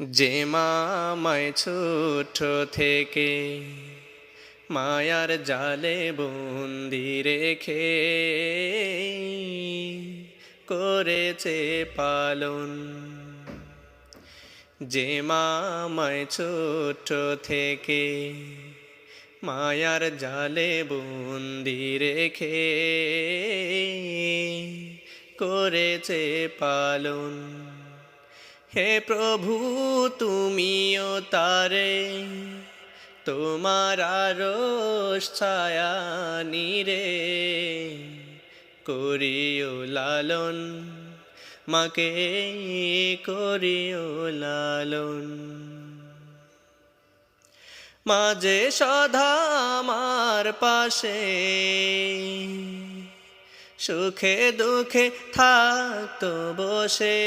যে মা আমায় ছোট থেকে মায়ার জালে বন্দি রেখে করেছে পালন। যে মা আমায় ছোট থেকে মায়ার জালে বন্দি রেখে করেছে পালন। হে প্রভু তুমিও তারে তোমার আরশ ছায়া নিরে করিও লালন, মাকে করিও লালন। মাঝে সদা আমার পাশে সুখে দুঃখে থাকতো বসে,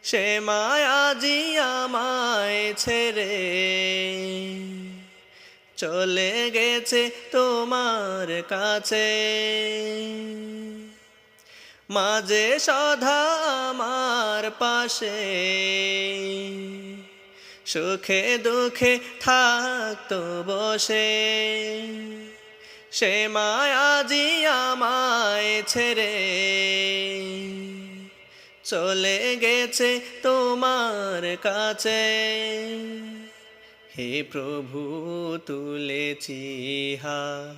সে মায়াজি আমায় ছেড়ে চলে গেছে তোমার কাছে। মাঝে সদা আমার পাশে সুখে দুঃখে থাকতো বসে, সে মায়াজি আমায় ছেড়ে চলে গেছে তোমার কাছে। হে প্রভু তুলেছি হাত,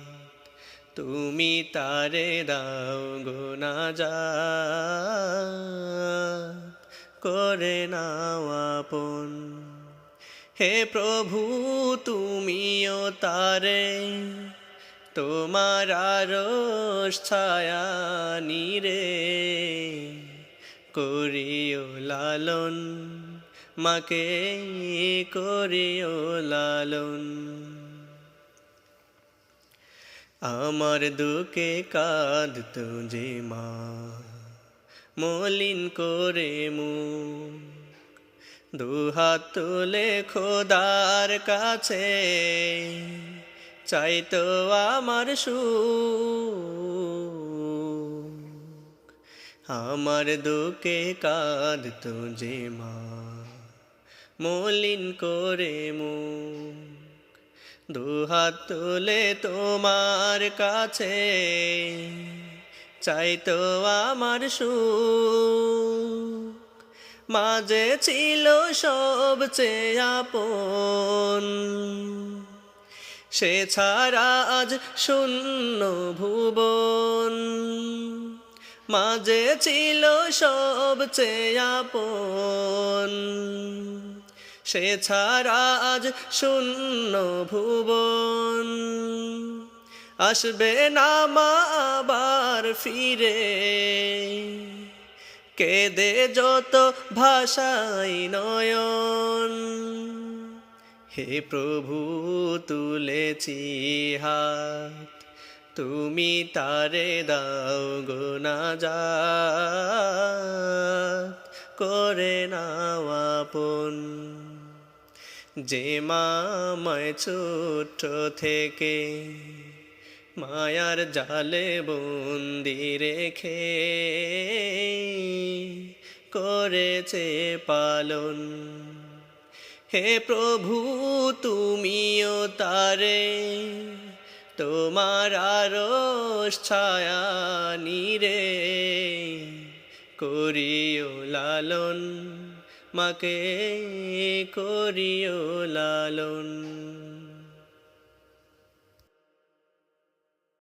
তুমি তারে দাও গো নাজাত, করে নাও আপন। হে প্রভু তুমিও তারে তোমার আরশ ছায়া নিরে করিও লালন, মাকে করিও লালন। আমার দুঃখে কাঁদতো যে মা মলিন করে মুখ, দুহাত তুলে খোদার কাছে চাইতো আমার সুখ। আমার দুঃখে কাঁদতো যে মা মলিন করে মুখ, দুহাত তুলে তোমার কাছে চাইতো আমার সুখ। মাঝে ছিল সবচেয়ে আপন, সে ছাড়া আজ শূন্য ভুবন। মাঝে ছিল সবচেয়ে আপন, সে ছাড়া আজ শূন্য ভুবন। আসবে না মা আবার ফিরে, কেঁদে যত ভাষাই নয়ন। হে প্রভু তুলেছি হাত, তুমি তারে দাও গো নাজাত, করে নাও আপন। যে মা আমায় ছোট থেকে মায়ার জালে বন্দি রেখে করেছে পালন। হে প্রভু তুমিও তারে তোমার আরশ ছায়া নিরে করিও লালন, মাকে করিও লালন।